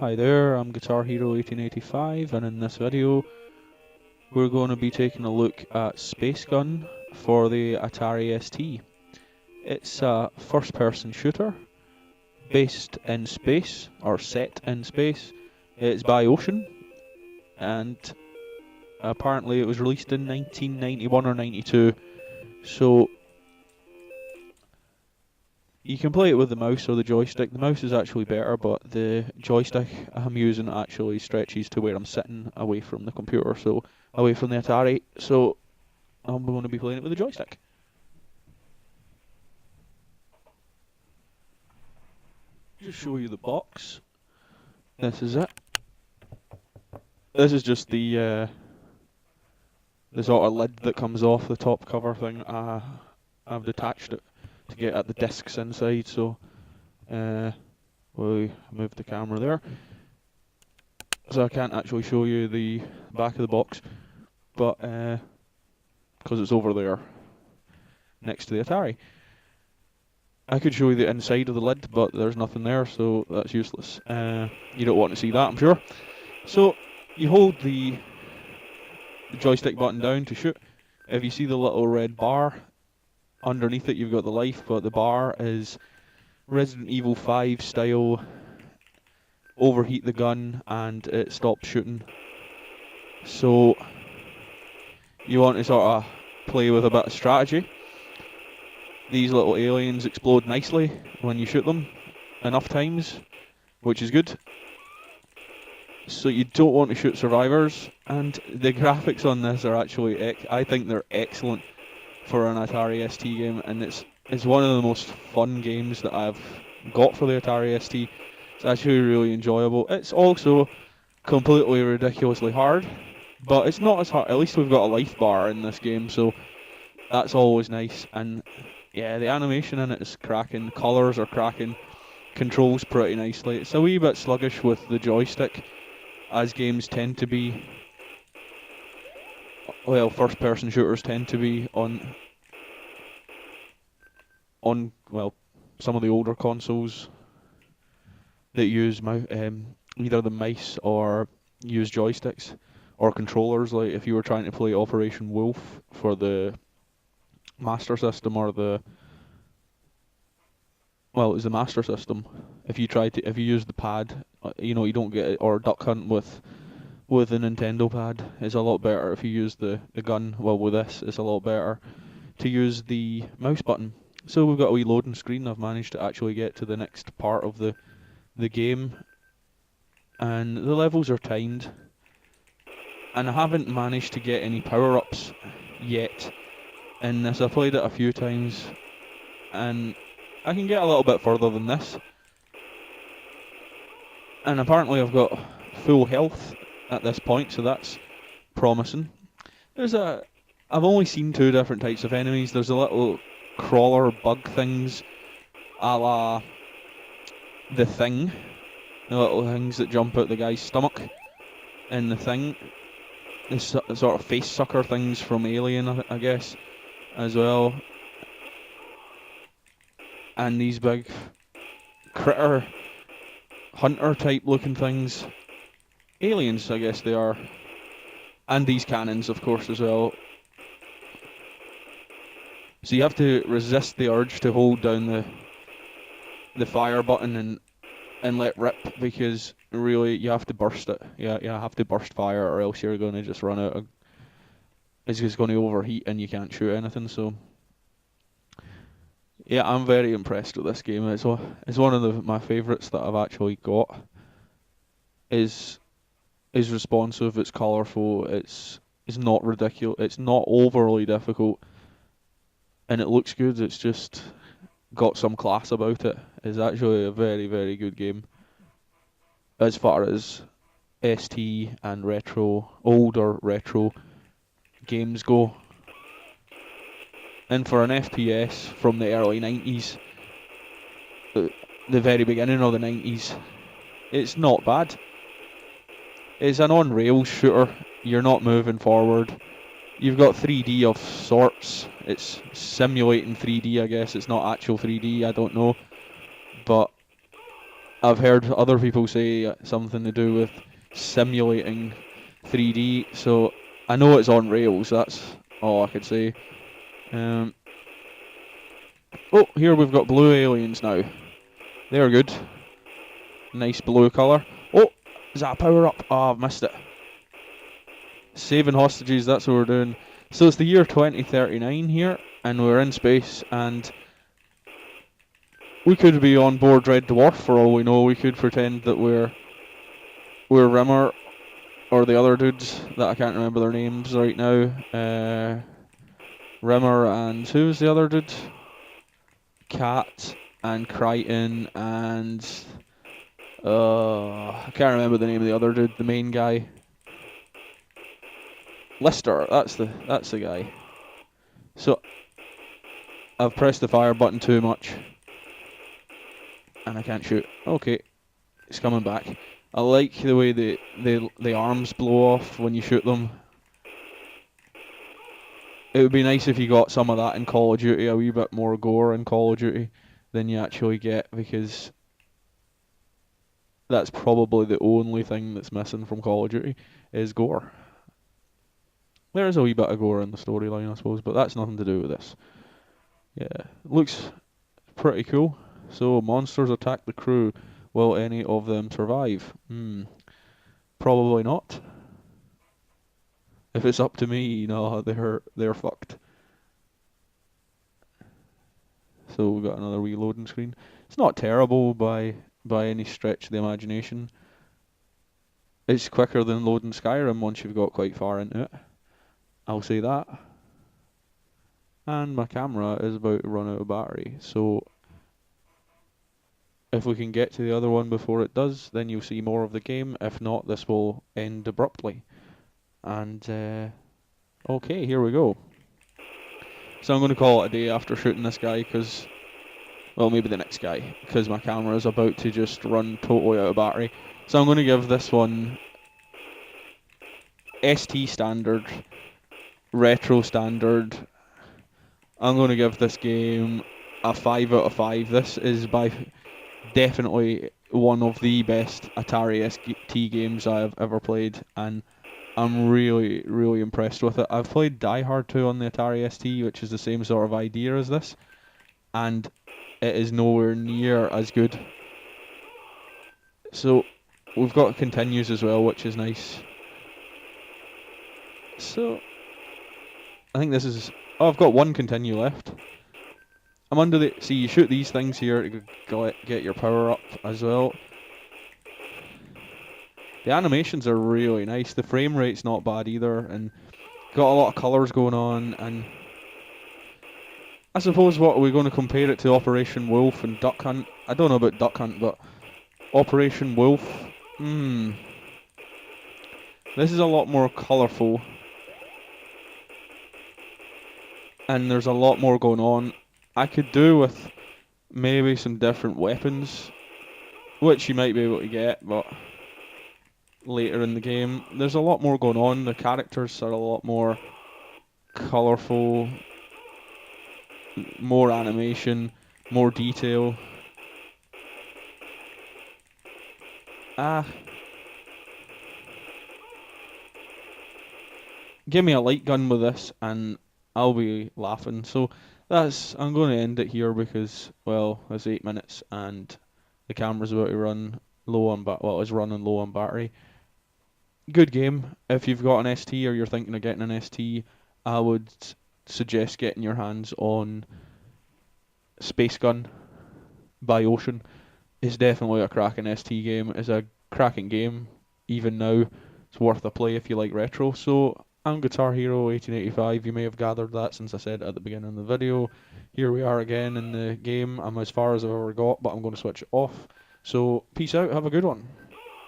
Hi there, I'm Guitar Hero 1885, and in this video we're going to be taking a look at Space Gun for the Atari ST. It's a first-person shooter based in space, or set in space. It's by Ocean, and apparently it was released in 1991 or 92, so you can play it with the mouse or the joystick. The mouse is actually better, but the joystick I'm using actually stretches to where I'm sitting away from the computer, so away from the Atari, so I'm going to be playing it with the joystick. Just show you the box. This is it. This is just the sort of lid that comes off the top cover thing. I've detached it to get at the discs inside, so we'll move the camera there. So I can't actually show you the back of the box, but because it's over there next to the Atari. I could show you the inside of the lid, but there's nothing there, so that's useless. You don't want to see that, I'm sure. So you hold the joystick button down to shoot. If you see the little red bar, underneath it you've got the life, but the bar is Resident Evil 5 style. Overheat the gun and it stops shooting. So you want to sort of play with a bit of strategy. These little aliens explode nicely when you shoot them enough times, which is good. So you don't want to shoot survivors, and the graphics on this are actually, I think they're excellent for an Atari ST game, and it's one of the most fun games that I've got for the Atari ST. It's actually really enjoyable. It's also completely ridiculously hard, but it's not as hard. At least we've got a life bar in this game, so that's always nice. And yeah, the animation in it is cracking, the colours are cracking, controls pretty nicely. It's a wee bit sluggish with the joystick, as games tend to be. Well, first-person shooters tend to be on well, some of the older consoles that use either the mice or use joysticks or controllers. Like if you were trying to play Operation Wolf for the Master System or it was the Master System. If you use the pad, you don't get it. Or Duck Hunt with a Nintendo pad is a lot better. If you use the gun, well, with this, it's a lot better to use the mouse button. So we've got a wee loading screen. I've managed to actually get to the next part of the game, and the levels are timed, and I haven't managed to get any power-ups yet in this. I've played it a few times, and I can get a little bit further than this, and apparently I've got full health at this point, so that's promising. I've only seen two different types of enemies. There's a little crawler bug things, a la The Thing, the little things that jump out the guy's stomach in The Thing. This sort of face sucker things from Alien, I guess, as well. And these big critter hunter type looking things. Aliens, I guess they are. And these cannons, of course, as well. So you have to resist the urge to hold down the fire button and let rip, because really you have to burst it. Yeah, you have to burst fire, or else you're going to just run out of. It's just going to overheat and you can't shoot anything. So yeah, I'm very impressed with this game. It's one of my favourites that I've actually got. Is responsive. It's colourful. It's not ridiculous. It's not overly difficult, and it looks good. It's just got some class about it. It's actually a very, very good game as far as ST and older retro games go. And for an FPS from the early 90s, the very beginning of the 90s, it's not bad. It's an on-rails shooter. You're not moving forward. You've got 3D of sorts. It's simulating 3D, I guess. It's not actual 3D, I don't know. But I've heard other people say something to do with simulating 3D, so I know it's on rails, that's all I could say. Oh, here we've got blue aliens now. They're good. Nice blue colour. Oh, is that a power up? Oh, I've missed it. Saving hostages, that's what we're doing. So it's the year 2039 here, and we're in space, and we could be on board Red Dwarf for all we know. We could pretend that we're Rimmer or the other dudes that I can't remember their names right now. Rimmer and who's the other dude? Cat and Crichton and I can't remember the name of the other dude, the main guy. Lister, that's the guy. So I've pressed the fire button too much. And I can't shoot. Okay. It's coming back. I like the way the arms blow off when you shoot them. It would be nice if you got some of that in Call of Duty, a wee bit more gore in Call of Duty than you actually get, because that's probably the only thing that's missing from Call of Duty is gore. There is a wee bit of gore in the storyline, I suppose, but that's nothing to do with this. Yeah, looks pretty cool. So, monsters attack the crew. Will any of them survive? Probably not. If it's up to me, no, they're fucked. So we've got another wee loading screen. It's not terrible by any stretch of the imagination. It's quicker than loading Skyrim once you've got quite far into it. I'll say that. And my camera is about to run out of battery, so if we can get to the other one before it does, then you'll see more of the game. If not, this will end abruptly. And okay, here we go. So I'm going to call it a day after shooting this guy, because, well, maybe the next guy, because my camera is about to just run totally out of battery. So I'm going to give this one ST standard, retro standard. I'm going to give this game a 5 out of 5. This is definitely one of the best Atari ST games I have ever played, and I'm really, really impressed with it. I've played Die Hard 2 on the Atari ST, which is the same sort of idea as this, and it is nowhere near as good. So we've got continues as well, which is nice. So I think this is... Oh, I've got one continue left. I'm under the... See, you shoot these things here to get your power up as well. The animations are really nice. The frame rate's not bad either, and got a lot of colours going on. And I suppose, what are we going to compare it to? Operation Wolf and Duck Hunt? I don't know about Duck Hunt, but Operation Wolf. This is a lot more colourful, and there's a lot more going on. I could do with maybe some different weapons, which you might be able to get, but later in the game. There's a lot more going on. The characters are a lot more colourful, more animation, more detail. Give me a light gun with this and I'll be laughing. So I'm going to end it here because, well, it's 8 minutes and the camera's about to run low on it's running low on battery. Good game. If you've got an ST or you're thinking of getting an ST, I would suggest getting your hands on Space Gun by Ocean. It's definitely a cracking ST game. It's a cracking game, even now. It's worth a play if you like retro. So I'm Guitar Hero 1885. You may have gathered that since I said it at the beginning of the video. Here we are again in the game. I'm as far as I've ever got, but I'm going to switch it off. So peace out. Have a good one.